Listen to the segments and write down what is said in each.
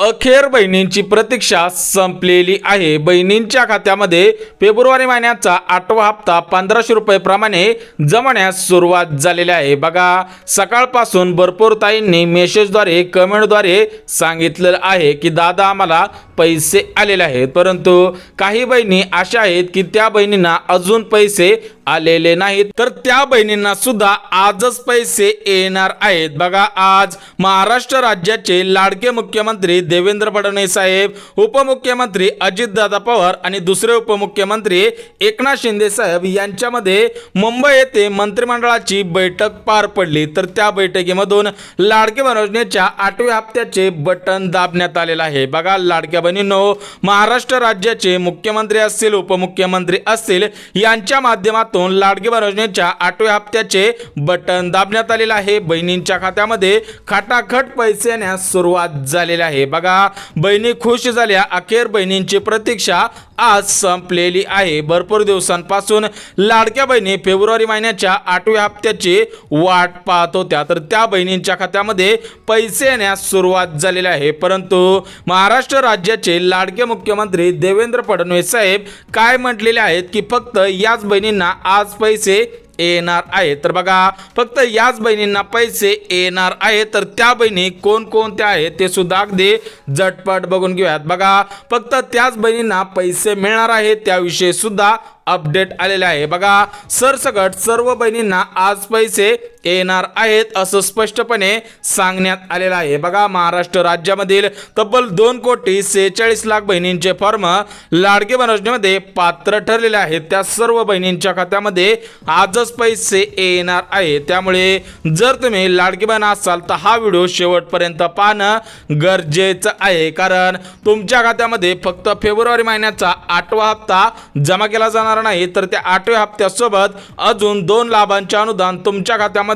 अखेर बहिणींची प्रतीक्षा संपलेली आहे। बहिणींच्या खात्यामध्ये फेब्रुवारी महिन्याचा 8वा हप्ता 1500 रुपये प्रमाणे जमण्यास सुरुवात झालेली आहे। बघा, सकाळपासून भरपूर ताईंनी मेसेजद्वारे कमेंटद्वारे सांगितलेलं आहे की दादा आम्हाला पैसे आलेले आहेत, परंतु काही बहिणी अशा आहेत की त्या बहिणींना अजून पैसे आलेले नाहीत, तर त्या बहिणींना सुद्धा आजच पैसे येणार आहेत। बघा, आज महाराष्ट्र राज्याचे लाडके मुख्यमंत्री देवेंद्र फडणवीस साहेब, उपमुख्यमंत्री अजितदादा पवार आणि दुसरे उपमुख्यमंत्री एकनाथ शिंदे साहेब यांच्यामध्ये मुंबई येथे मंत्रिमंडळाची बैठक पार पडली। तर त्या बैठकीमधून लाडके योजनेच्या 8व्या हप्त्याचे बटन दाबण्यात आलेलं आहे। बघा लाडक्या बहिणींनो, महाराष्ट्र राज्याचे मुख्यमंत्री असतील, उपमुख्यमंत्री असतील यांच्या माध्यमातून लाडके योजनेच्या 8व्या हप्त्याचे बटन दाबण्यात आलेलं आहे। बहिणींच्या खात्यामध्ये खटाखट पैसे येण्यास सुरुवात झालेली आहे। बघा, बहिणी खुश झाल्या। अखेर बहिणींची प्रतीक्षा आज संपलेली आहे। भरपूर दिवसांपासून लाडक्या बहिणी फेब्रुवारी महिन्याच्या 8व्या हप्त्याची वाट पाहत होत्या, तर त्या बहिणींच्या खात्यामध्ये पैसे येण्यास सुरुवात झालेली आहे। परंतु महाराष्ट्र राज्याचे लाडके मुख्यमंत्री देवेंद्र फडणवीस साहेब काय म्हटलेले आहेत की फक्त याच बहिणींना आज पैसे येणार आहे। तर बघा, फक्त याच बहिणींना पैसे येणार आहेत, तर त्या बहिणी कोणकोणत्या आहेत ते सुद्धा अगदी झटपट बघून घेऊयात। बघा, फक्त त्याच बहिणींना पैसे मिळणार आहेत त्याविषयी सुद्धा अपडेट आलेले आहे। बघा, सरसकट सर्व बहिणींना आज पैसे येणार आहेत असं स्पष्टपणे सांगण्यात आलेलं आहे। बघा, महाराष्ट्र राज्यामधील तब्बल 2,46,00,000 बहिणींचे फॉर्म लाडके योजनेमध्ये पात्र ठरलेले आहेत। त्या सर्व बहिणींच्या खात्यामध्ये आजच पैसे येणार आहे। त्यामुळे जर तुम्ही लाडकी बहीण असाल तर हा व्हिडिओ शेवटपर्यंत पाहणं गरजेचं आहे, कारण तुमच्या खात्यामध्ये फक्त फेब्रुवारी महिन्याचा 8वा हप्ता जमा केला जाणार नाही, तर त्या 8व्या हप्त्यासोबत अजून 2 लाभांचे अनुदान तुमच्या खात्यामध्ये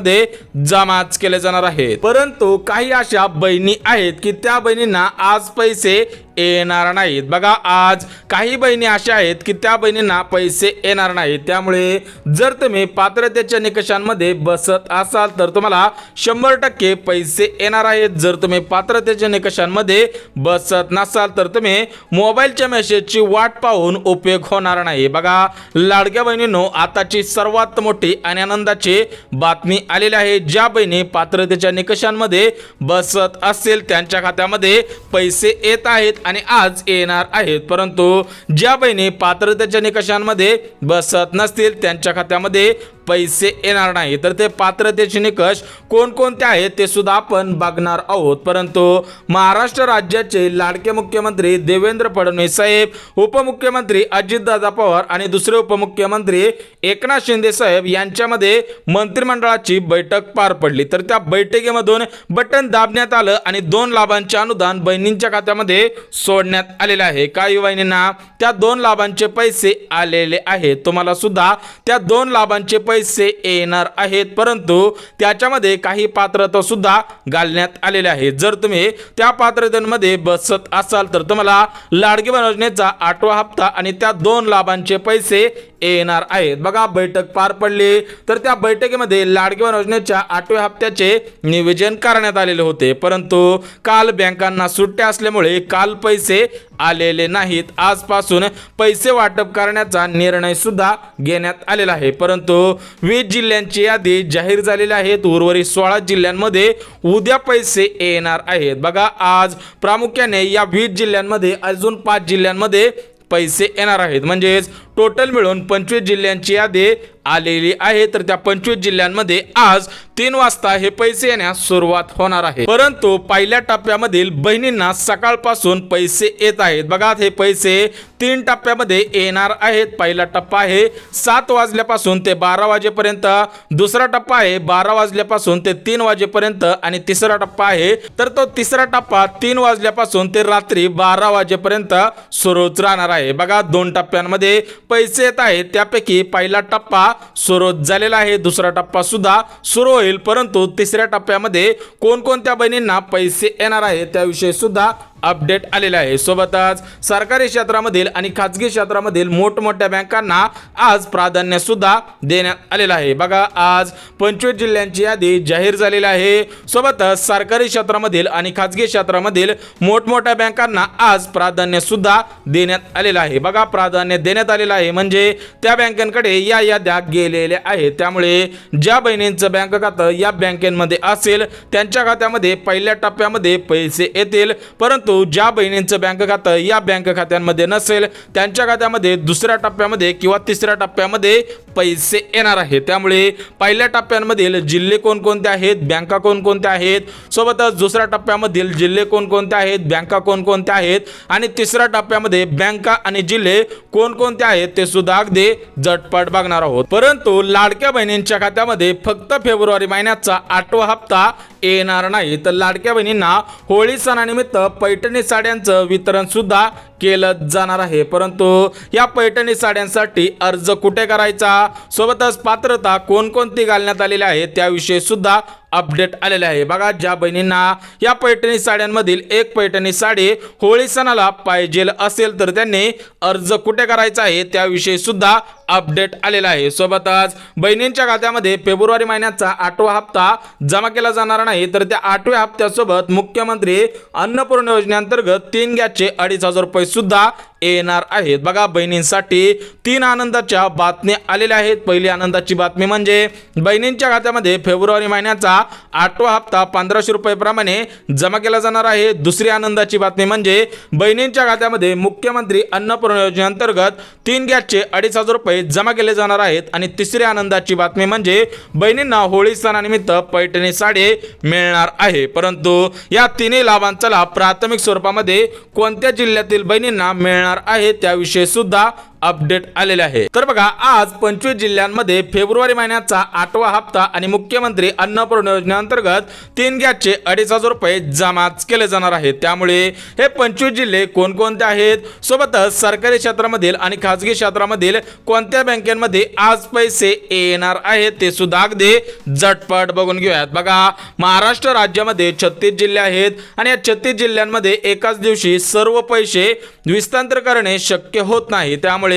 जमाच केले जाणार आहे। परंतु काही अशा बहिणी आहेत की त्या बहिणींना आज पैसे येणार नाहीत। बघा, आज काही बहिणी अशा आहेत की त्या बहिणींना पैसे येणार नाहीत। त्यामुळे जर तुम्ही पात्रतेच्या निकषांमध्ये बसत असाल तर तुम्हाला 100% पैसे येणार आहेत। जर तुम्ही पात्रतेच्या निकषांमध्ये बसत नसाल तर तुम्ही मोबाईलच्या मेसेजची वाट पाहून उपयोग होणार नाही। बघा, लाडक्या बहिणींनो, आताची सर्वात मोठी आणि आनंदाची बातमी आलेली आहे। ज्या बहिणी पात्रतेच्या निकषांमध्ये बसत असतील त्यांच्या खात्यामध्ये पैसे येत आहेत आणि आज येणार आहेत, परंतु ज्या बहिणी पात्रतेच्या निकषांमध्ये बसत नसतील त्यांच्या खात्यामध्ये पैसे येणार नाही। तर ते पात्रतेचे निकष कोणकोणते आहेत ते सुद्धा आपण बघणार आहोत। परंतु महाराष्ट्र राज्याचे लाडके मुख्यमंत्री देवेंद्र फडणवीस साहेब, उपमुख्यमंत्री अजितदादा पवार आणि दुसरे उपमुख्यमंत्री एकनाथ शिंदे साहेब यांच्यामध्ये मंत्रिमंडळाची बैठक पार पडली। तर त्या बैठकीमधून बटन दाबण्यात आलं आणि 2 लाभांचे अनुदान बहिणींच्या खात्यामध्ये सोडण्यात आलेले आहे। काही बहिणींना त्या 2 लाभांचे पैसे आलेले आहेत। तुम्हाला सुद्धा त्या 2 लाभांचे पैसे येणार आहेत, परंतु त्याच्यामध्ये काही पात्रता सुद्धा घालण्यात आलेले आहेत। जर तुम्ही त्या पात्रतेमध्ये बसत असाल तर तुम्हाला लाडकी योजनेचा 8वा हप्ता आणि त्या 2 लाभांचे पैसे येणार आहेत। बघा, बैठक पार पडली, तर त्या बैठकीमध्ये लाडकी योजनेच्या 8व्या हप्त्याचे नियोजन करण्यात आलेले होते, परंतु काल बँकांना सुट्ट्या असल्यामुळे काल पैसे आलेले नाहीत। आजपासून पैसे वाटप करण्याचा निर्णय सुद्धा घेण्यात आलेला आहे, परंतु 20 जिल्ह्यांची यादी जाहीर झालेली आहे। उर्वरित 16 जिल्ह्यांमध्ये उद्या पैसे येणार आहेत। बघा, आज प्रामुख्याने या 20 जिल्ह्यांमध्ये अजून 5 जिल्ह्यांमध्ये पैसे येणार आहेत, म्हणजेच टोटल मिळून 25 जिल्ह्यांची यादी आलेली आहे। तर त्या 25 जिल्ह्यांमध्ये आज 3 वाजता हे पैसे येण्यास सुरुवात होणार आहे। परंतु पहिल्या टप्प्यामधील बहिणींना सकाळपासून पैसे येत आहेत। बघा, हे पैसे 3 टप्प्यामध्ये येणार आहेत। पहिला टप्पा आहे 7 वाजल्यापासून ते 12 वाजेपर्यंत, दुसरा टप्पा आहे 12 वाजल्यापासून ते 3 वाजेपर्यंत आणि तिसरा टप्पा आहे तर तो तिसरा टप्पा 3 वाजल्यापासून ते रात्री 12 वाजेपर्यंत सुरूच राहणार आहे। बघा, 2 टप्प्यांमध्ये पैसे येत आहेत, त्यापैकी पहिला टप्पा सुरू झालेला आहे, दुसरा टप्पा सुद्धा सुरू होईल, परंतु तिसऱ्या टप्प्यामध्ये कोणकोणत्या बहिणींना पैसे येणार आहेत त्याविषयी सुद्धा अपडेट आलेला आहे। सोबतच सरकारी क्षेत्रामधील आणि खाजगी क्षेत्रामधील मोठमोठ्या बँकांना आज प्राधान्य सुद्धा देण्यात आलेलं आहे। बघा आज 25 जिल्ह्यांची यादी जाहीर झालेली आहे। सोबतच सरकारी क्षेत्रामधील आणि खाजगी क्षेत्रामधील मोठमोठ्या बँकांना आज प्राधान्य सुद्धा देण्यात आलेलं आहे। बघा प्राधान्य देण्यात आलेलं आहे म्हणजे त्या बँकांकडे या याद्या गेलेल्या आहेत। त्यामुळे ज्या बहिणींचं बँक खातं या बँकेमध्ये असेल त्यांच्या खात्यामध्ये पहिल्या टप्प्यामध्ये पैसे येतील, परंतु ज्या बहिणींचं बँक खातं या बँक खात्यांमध्ये नसेल त्यांच्या खात्यामध्ये दुसऱ्या टप्प्यामध्ये किंवा तिसऱ्या टप्प्यामध्ये पैसे येणार आहेत। त्यामुळे पहिल्या टप्प्यांमधील जिल्हे कोणकोणते आहेत, बँका कोणकोणत्या आहेत, सोबतच दुसऱ्या टप्प्यामधील जिल्हे कोणकोणते आहेत, बँका कोणकोणत्या आहेत आणि तिसऱ्या टप्प्यामध्ये बँका आणि जिल्हे कोणकोणते आहेत ते सुद्धा अगदी झटपट बघणार आहोत। परंतु लाडक्या बहिणींच्या खात्यामध्ये फक्त फेब्रुवारी महिन्याचा 8वा हप्ता येणार नाही, तर लाडक्या बहिणींना होळी सणानिमित्त पैठणी साड्यांचं वितरण सुद्धा केलं जाणार आहे। परंतु या पैठणी साड्यांसाठी अर्ज कुठे करायचा, सोबतच पात्रता कोणकोणती घालण्यात आलेली आहे त्याविषयी सुद्धा अपडेट आलेले आहे। बघा ज्या बहिणींना या पैठणी साड्यांमधील एक पैठणी साडी होळी सणाला पाहिजे असेल तर त्यांनी अर्ज कुठे करायचा आहे त्याविषयी सुद्धा अपडेट आलेला आहे। सोबतच बहिणींच्या खात्यामध्ये फेब्रुवारी महिन्याचा 8वा हप्ता जमा केला जाणार नाही, तर त्या 8व्या हप्त्यासोबत मुख्यमंत्री अन्नपूर्णा योजनेअंतर्गत 3 गॅसचे 2,500 रुपये सुद्धा येणार आहेत। बघा बहिणींसाठी 3 आनंदाच्या बातम्या आलेल्या आहेत। पहिली आनंदाची बातमी म्हणजे बहिणींच्या खात्यामध्ये फेब्रुवारी महिन्याचा 8वा हप्ता 1,500 रुपये प्रमाणे जमा केला जाणार आहे। दुसरी आनंदाची बातमी म्हणजे बहिणींच्या खात्यामध्ये मुख्यमंत्री अन्नपूर्णा योजनेअंतर्गत 3 गॅसचे 2,500 रुपये जमा केले जाणार आहेत। आणि तिसरी आनंदाची बातमी म्हणजे बहिणींना होळी सणानिमित्त पैठणी साडी मिळणार आहे। परंतु या तिन्ही लाभांचा लाभ प्राथमिक स्वरूपामध्ये कोणत्या जिल्ह्यातील बहिणींना मिळणार आहे त्याविषयी सुद्धा अपडेट आलेले आहे। तर बघा आज 25 जिल्ह्यांमध्ये फेब्रुवारी महिन्याचा 8वा हप्ता आणि मुख्यमंत्री अन्नपूर्णा योजनेअंतर्गत 3 गॅसचे 2,500 रुपये जमा केले जाणार आहेत। त्यामुळे हे 25 जिल्हे कोणकोणते आहेत, सोबतच सरकारी क्षेत्रामधील आणि खाजगी क्षेत्रामधील कोणत्या बँकेमध्ये आज पैसे येणार आहेत ते सुद्धा अगदी झटपट बघून घेऊयात। बघा महाराष्ट्र राज्यामध्ये 36 जिल्हे आहेत आणि या 36 जिल्ह्यांमध्ये एकाच दिवशी सर्व पैसे विस्तांतर करणे शक्य होत नाही। त्यामुळे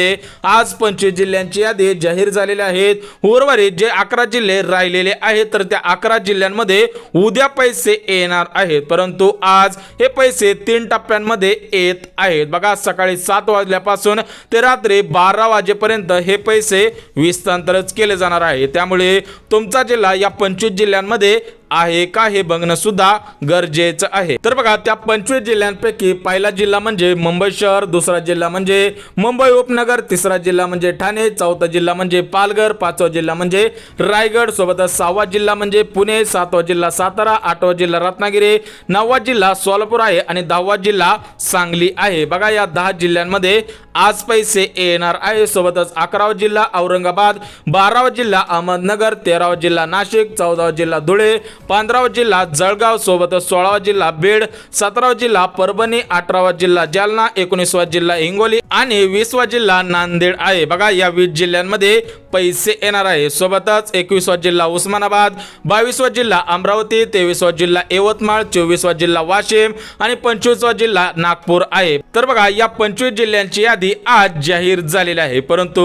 आज 25 जिल्ह्यांची यादी जाहीर झालेली आहेत। उर्वरित जे 11 जिल्हे राहिलेले आहेत तर त्या 11 जिल्ह्यांमध्ये उद्या पैसे येणार आहेत, परंतु आज हे पैसे 3 टप्प्यांमध्ये येत आहेत। बघा सकाळी 7 वाजल्यापासून ते रात्री 12 वाजेपर्यंत हे पैसे विस्तांतरित केले जाणार आहे। त्यामुळे तुमचा जिल्हा या 25 जिल्ह्यांमध्ये आहे का हे बघणं सुद्धा गरजेचं आहे। तर बघा त्या 25 जिल्ह्यांपैकी पहिला जिल्हा म्हणजे मुंबई शहर, दुसरा जिल्हा म्हणजे मुंबई उपनगर, तिसरा जिल्हा म्हणजे ठाणे, चौथा जिल्हा म्हणजे पालघर, पाचवा जिल्हा म्हणजे रायगड, सोबतच 6वा जिल्हा म्हणजे पुणे, 7वा जिल्हा सातारा, 8वा जिल्हा रत्नागिरी, 9वा जिल्हा सोलापूर आहे आणि 10वा जिल्हा सांगली आहे। बघा या 10 जिल्ह्यांमध्ये आज पैसे येणार आहे। सोबतच 11वा जिल्हा औरंगाबाद, 12वा जिल्हा अहमदनगर, 13वा जिल्हा नाशिक, 14वा जिल्हा धुळे, 15वा जिल्हा जळगाव, सोबतच 16वा जिल्हा बीड, 17वा जिल्हा परभणी, 18वा जिल्हा जालना, 19वा जिल्हा हिंगोली आणि 20वा जिल्हा नांदेड आहे। बघा या 20 जिल्ह्यांमध्ये पैसे येणार आहे। सोबतच 21वा जिल्हा उस्मानाबाद, 22वा जिल्हा अमरावती, 23वा जिल्हा यवतमाळ, 24वा जिल्हा वाशिम आणि 25वा जिल्हा नागपूर आहे। तर बघा या 25 जिल्ह्यांची यादी आज जाहीर झालेली आहे, परंतु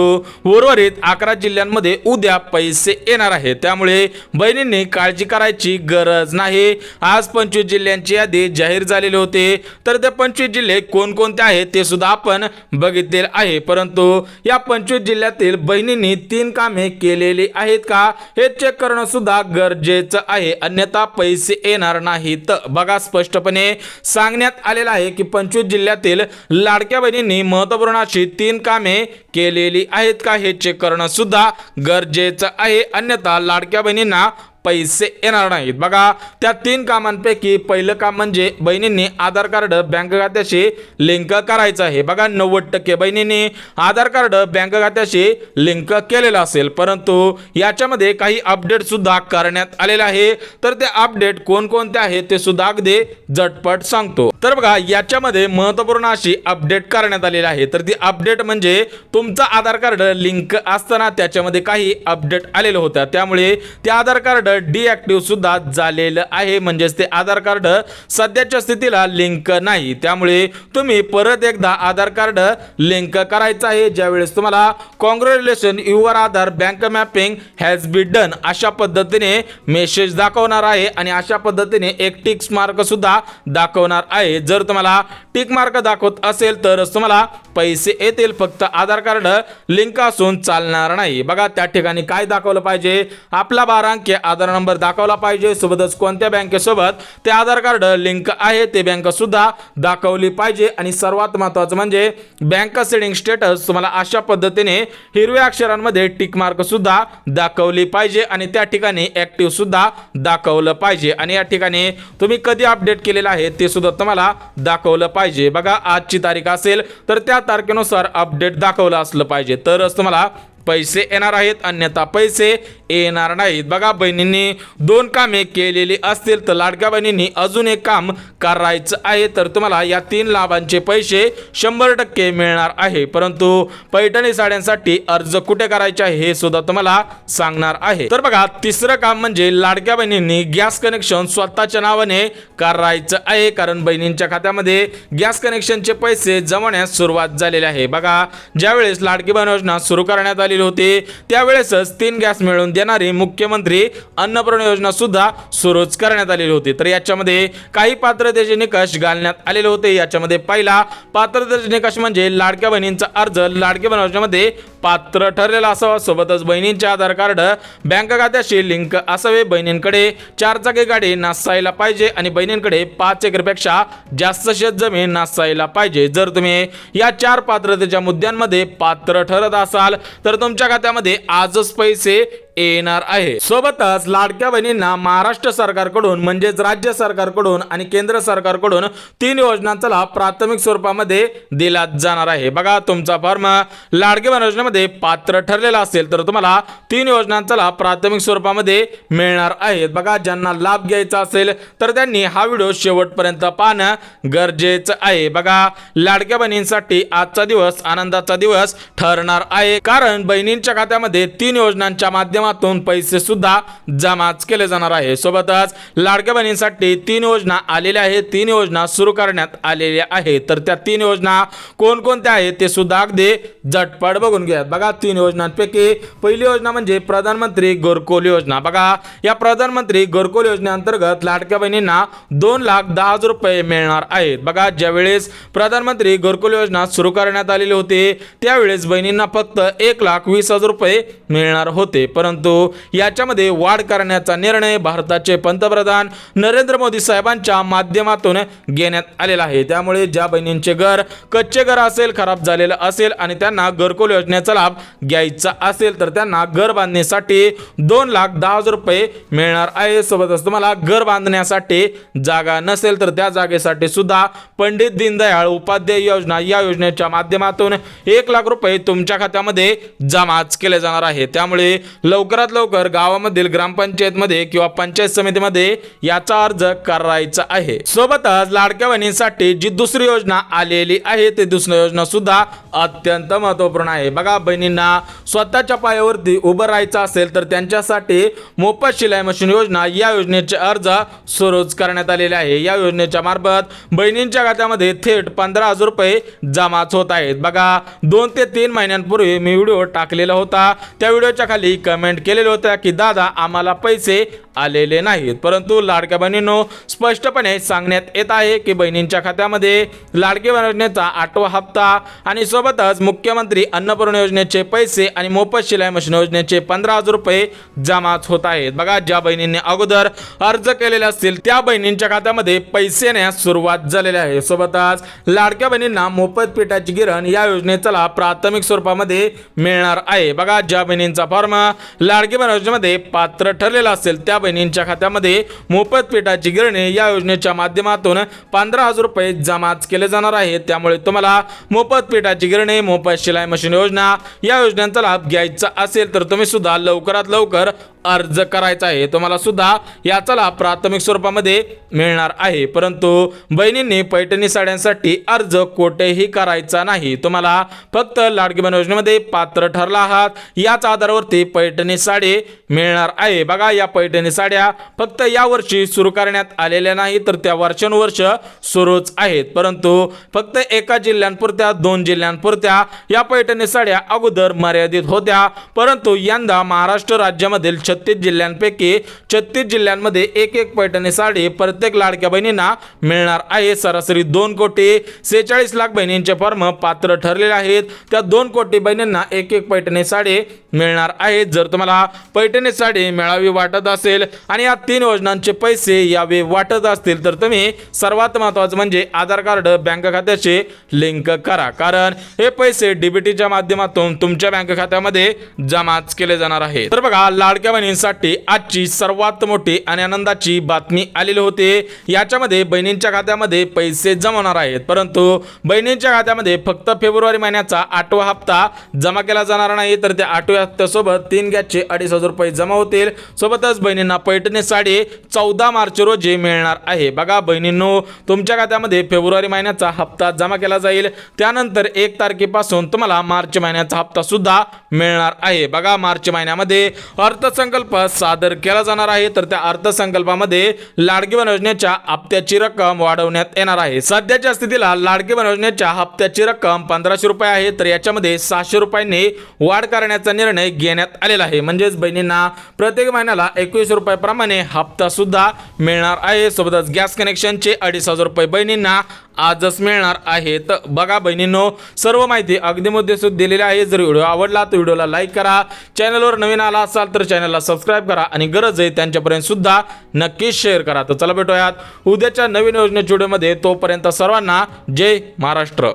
उर्वरित 11 जिल्ह्यांमध्ये उद्या पैसे येणार आहेत। त्यामुळे बहिणींनी काळजी करायची गरज नाही। आज 25 जिल्ह्यांची यादी जाहीर झालेली होती, तर ते 25 जिल्हे कोणकोणते आहेत ते सुद्धा आपण बघितले आहे, परंतु या 25 जिल्ह्यातील बहिणींनी 3 कामे केलेली आहेत का हे चेक करणं सुद्धा गरजेचं आहे, अन्यथा पैसे येणार नाहीत। बघा स्पष्टपणे सांगण्यात आलेलं आहे की 25 जिल्ह्यातील लाडक्या बहिणींनी महत्त्वपूर्ण अशी 3 कामे केलेली आहेत का हे चेक करणं सुद्धा गरजेचं आहे, अन्यथा लाडक्या बहिणींना पैसे येणार नाहीत। बघा त्या 3 कामांपैकी पहिलं काम म्हणजे बहिणींनी आधार कार्ड बँक खात्याशी लिंक करायचं आहे। बघा 90% बहिणींनी आधार कार्ड बँक खात्याशी लिंक केलेलं असेल, परंतु याच्यामध्ये काही अपडेट सुद्धा करण्यात आलेले आहे, तर ते अपडेट कोणकोणते आहेत ते सुद्धा अगदी झटपट सांगतो। तर बघा याच्यामध्ये महत्त्वपूर्ण अशी अपडेट करण्यात आलेली आहे, तर ती अपडेट म्हणजे तुमचं आधार कार्ड लिंक असताना त्याच्यामध्ये काही अपडेट आलेलं होतं, त्यामुळे ते आधार कार्ड डिॲक्टिव्ह सुद्धा झालेलं आहे, म्हणजेच ते आधार कार्ड सध्याच्या स्थितीला लिंक नाही. त्यामुळे तुम्ही परत एकदा आधार कार्ड लिंक करायचं आहे. ज्यावेळेस तुम्हाला congratulation your Aadhaar bank mapping has been done अशा पद्धतीने मेसेज दाखवणार आहे आणि अशा पद्धतीने एक टिक मार्क सुद्धा दाखवणार आहे. जर तुम्हाला टिक मार्क दाखवत असेल तरच तुम्हाला पैसे येतील, फक्त आधार कार्ड लिंक असून चालणार नाही. बघा त्या ठिकाणी काय दाखवलं पाहिजे, आपला 12 अंकी आधार नंबर दाखवला पाहिजे, सोबतच कोणत्या बँकेसोबत ते आधार कार्ड लिंक आहे ते बँक सुद्धा दाखवली पाहिजे आणि सर्वात महत्त्वाचं म्हणजे बँक सेटिंग स्टेटस तुम्हाला अशा पद्धतीने हिरव्या अक्षरांमध्ये टिक मार्क सुद्धा दाखवली पाहिजे आणि त्या ठिकाणी ऍक्टिव्ह सुद्धा दाखवलं पाहिजे आणि या ठिकाणी तुम्ही कधी अपडेट केलेलं आहे ते सुद्धा तुम्हाला दाखवलं पाहिजे. बघा आजची तारीख असेल तर त्या तारखेनुसार अपडेट दाखवलं असलं पाहिजे, तरच तुम्हाला पैसे येणार आहेत, अन्यथा पैसे येणार नाहीत. बघा बहिणींनी 2 कामे केलेली असतील तर लाडक्या बहिणींनी अजून एक काम करायचं आहे, तर तुम्हाला या 3 लाभांचे पैसे 100% मिळणार आहे. परंतु पैठणी साड्यांसाठी अर्ज कुठे करायचे आहे हे सुद्धा तुम्हाला सांगणार आहे. तर बघा तिसरं काम म्हणजे लाडक्या बहिणींनी गॅस कनेक्शन स्वतःच्या नावाने करायचं आहे, कारण बहिणींच्या खात्यामध्ये गॅस कनेक्शनचे पैसे जमण्यास सुरुवात झालेली आहे. बघा ज्यावेळेस लाडकी बहीण योजना सुरू करण्यात आली होती त्यावेळेसच 3 गॅस मिळवून देणारी मुख्यमंत्री अन्नपूर्णा योजना सुद्धा सुरूच करण्यात आलेली होती. तर याच्यामध्ये काही पात्रतेचे निकष घालण्यात आलेले होते. याच्यामध्ये पहिला पात्रतेचे निकष म्हणजे लाडक्या बहिणींचा अर्ज लाडकी बहीण योजनेमध्ये पात्र ठरलेला असावा, सोबतच बहिणींचे आधार कार्ड बँक खात्याशी लिंक असावे, बहिणींकडे 4 चाकी गाडी नसायला पाहिजे आणि बहिणींकडे 5 एकरपेक्षा जास्त शेत जमीन नसायला पाहिजे. जर तुम्ही या 4 पात्रतेच्या मुद्द्यांमध्ये पात्र ठरत असाल तर तुमच्या खात्यामध्ये आजच पैसे येणार आहे. सोबतच लाडक्या बहिणींना महाराष्ट्र सरकारकडून म्हणजेच राज्य सरकारकडून आणि केंद्र सरकारकडून 3 योजनांचा लाभ प्राथमिक स्वरूपामध्ये दिला जाणार आहे. बघा तुमचा फॉर्म लाडकी बहीण योजनेमध्ये पात्र ठरलेला असेल तर तुम्हाला 3 योजनांचा लाभ प्राथमिक स्वरूपामध्ये मिळणार आहे. बघा ज्यांना लाभ घ्यायचा असेल तर त्यांनी हा व्हिडिओ शेवटपर्यंत पाहणं गरजेचं आहे. बघा लाडक्या बहिणींसाठी आजचा दिवस आनंदाचा दिवस ठरणार आहे, कारण बहिणींच्या खात्यामध्ये 3 योजनांच्या माध्यमातून पैसे सुद्धा जमाच केले जाणार आहे. सोबतच लाडक्या बहिणींसाठी 3 योजना आलेल्या आहेत, 3 योजना सुरू करण्यात आलेल्या आहेत. तर त्या 3 योजना कोणकोणत्या आहेत ते सुद्धा अगदी झटपट बघून घ्या. बघा 3 योजनांपैकी पहिली योजना म्हणजे प्रधानमंत्री घरकुल योजना. बघा या प्रधानमंत्री घरकुल योजनेअंतर्गत लाडक्या बहिणींना 2,10,000 रुपये मिळणार आहेत. बघा ज्यावेळेस प्रधानमंत्री घरकुल योजना सुरू करण्यात आलेली होती त्यावेळेस बहिणींना फक्त 1,20,000 रुपये मिळणार होते, परंतु याच्यामध्ये वाढ करण्याचा निर्णय भारताचे पंतप्रधान नरेंद्र मोदी साहेबांच्या माध्यमातून घेण्यात आलेला आहे. त्यामुळे ज्या बहिणींचे घर कच्चे घर असेल, खराब झालेलं असेल आणि त्यांना घरकुल योजनेचा लाभ घ्यायचा असेल तर त्यांना घर बांधण्यासाठी 2,10,000 रुपये मिळणार आहे. सोबतच तुम्हाला घर बांधण्यासाठी जागा नसेल तर त्या जागेसाठी सुद्धा पंडित दीनदयाळ उपाध्याय योजना या योजनेच्या माध्यमातून 1,00,000 रुपये तुमच्या खात्यामध्ये जमाच केले जाणार आहे. त्यामुळे लवकरात लवकर गावामधील ग्रामपंचायतमध्ये किंवा पंचायत समितीमध्ये याचा अर्ज करायचा आहे. सोबतच लाडक्या बहिणींसाठी जी दुसरी योजना आलेली आहे ते दुसरी योजना सुद्धा अत्यंत महत्त्वपूर्ण आहे. बघा बहिणींना स्वतःच्या पायावरती उभं राहायचं असेल तर त्यांच्यासाठी मोफत शिलाई मशीन योजना या योजनेचे अर्ज सुरूच करण्यात आलेले आहे. या योजनेच्या मार्फत बहिणींच्या खात्यामध्ये थेट 15,000 रुपये जमाच होत आहेत. बघा 2 ते 3 महिन्यांपूर्वी मी व्हिडिओ टाकलेला होता, त्या व्हिडिओच्या खाली कमेंट केलेल्या होत्या की दादा आम्हाला पैसे आलेले नाहीत, परंतु लाडक्या बहिणींनो स्पष्टपणे सांगण्यात येत आहे की बहिणींच्या खात्यामध्ये लाडकी बहीण योजनेचा 8वा हप्ता आणि सोबतच मुख्यमंत्री अन्नपूर्णा योजनेचे पैसे आणि मोफत शिलाई मशीन योजनेचे 15,000 रुपये जमाच होत आहेत. बघा ज्या बहिणींनी अगोदर अर्ज केलेले असतील त्या बहिणींच्या खात्यामध्ये पैसे येण्यास सुरुवात झालेली आहे. सोबतच लाडक्या बहिणींना मोफत पिठाची गिरण या योजनेचा लाभ प्राथमिक स्वरूपामध्ये मिळणार आहे. बघा ज्या बहिणींचा फॉर्म लाडकी बहीण योजनेमध्ये पात्र ठरलेला असेल त्या बहिणींच्या खात्यामध्ये मोफत पिठाची गिरणी या योजनेच्या माध्यमातून 15,000 रुपये जमाच केले जाणार आहेत. त्यामुळे तुम्हाला मोफत पिठाची गिरणी मोफत शिलाई मशीन योजना या योजनेचा लाभ घ्यायचा असेल तर तुम्ही सुद्धा लवकरात लवकर अर्ज करायचा आहे। तुम्हाला सुद्धा याचा लाभ प्राथमिक स्वरूपामध्ये मिळणार आहे, परंतु बहिणींनी पैठणी साड्यांसाठी अर्ज कोठेही करायचा नाही। तुम्हाला फक्त लाडकी बहीण योजनेमध्ये पात्र ठरला आहात याच आधारावरती पैठणी साडी मिळणार आहे। बघा, या पैठणी साड्या फक्त या वर्षी सुरू करण्यात आलेल्या नाही, तर त्या वर्षानुवर्ष सुरूच आहेत, परंतु फक्त एका जिल्ह्यांपुरत्या 2 जिल्ह्यांपुरत्या या पैठणी साड्या अगोदर मर्यादित होत्या, परंतु यंदा महाराष्ट्र राज्यामधील 36 जिल्ह्यांपैकी 36 जिल्ह्यांमध्ये एक पैठणी साडी प्रत्येक लाडक्या बहिणींना मिळणार आहे। सरासरी 2,46,00,000 बहिणींचे फॉर्म पात्र ठरलेले आहेत। त्या 2 कोटी बहिणींना एक पैठणी साडी मिळणार आहे। जर तुम्हाला पैठणी साडी मिळावी वाटत असेल आणि या 3 योजनांचे पैसे यावे वाटत असतील तर तुम्ही सर्वात महत्त्वाचं म्हणजे आधार कार्ड बँक खात्याशी लिंक करा, कारण हे पैसे डीबीटीच्या माध्यमातून तुमच्या बँक खात्यामध्ये जमाच केले जाणार आहेत। तर बघा, लाडक्या बहिणींसाठी आजची सर्वात मोठी आणि आनंदाची बातमी आलेली होती। याच्यामध्ये बहिणींच्या खात्यामध्ये पैसे जमा होणार आहेत, परंतु बहिणींच्या खात्यामध्ये फक्त फेब्रुवारी महिन्याचा 8वा हप्ता जमा केला जाणार नाही, तर त्या 8व्या हप्त्यासोबत 3 गॅसचे 2,500 रुपये जमा होतील। सोबतच बहिणींना पैठणी साडी 14 मार्च रोजी मिळणार आहे। बघा बहिणींनो, तुमच्या खात्यामध्ये फेब्रुवारी महिन्याचा हप्ता जमा केला जाईल, त्यानंतर 1 तारखेपासून तुम्हाला मार्च महिन्याचा हप्ता सुद्धा मिळणार आहे। बघा, मार्च महिन्यामध्ये अर्थसंकल्प सादर केला जाणार आहे, तर त्या अर्थसंकल्पामध्ये लाडकी बहीण योजनेच्या हप्त्याची रक्कम वाढवण्यात येणार आहे। सध्याच्या स्थितीला लाडकी बहीण योजनेच्या हप्त्याची रक्कम 1,500 रुपये आहे, तर याच्यामध्ये 600 रुपयांनी वाढ करण्याचा निर्णय घेण्यात आलेला आहे। म्हणजेच बहिणींना प्रत्येक महिन्याला 21 रुपयाप्रमाणे हप्ता सुद्धा मिळणार आहे। सोबतच गॅस कनेक्शनचे 2,500 रुपये बहिणींना आजच मिळणार आहे। तर बघा बहिणींनो, सर्व माहिती अगदी मुद्देसूद दिलेली आहे। जर व्हिडिओ आवडला तर व्हिडिओला लाईक करा, चॅनलवर नवीन आला असाल तर चॅनलला सबस्क्राईब करा आणि गरज आहे त्यांच्यापर्यंत सुद्धा नक्कीच शेअर करा। तर चला भेटूयात उद्याच्या नवीन योजनेच्या व्हिडिओमध्ये, तोपर्यंत सर्वांना जय महाराष्ट्र।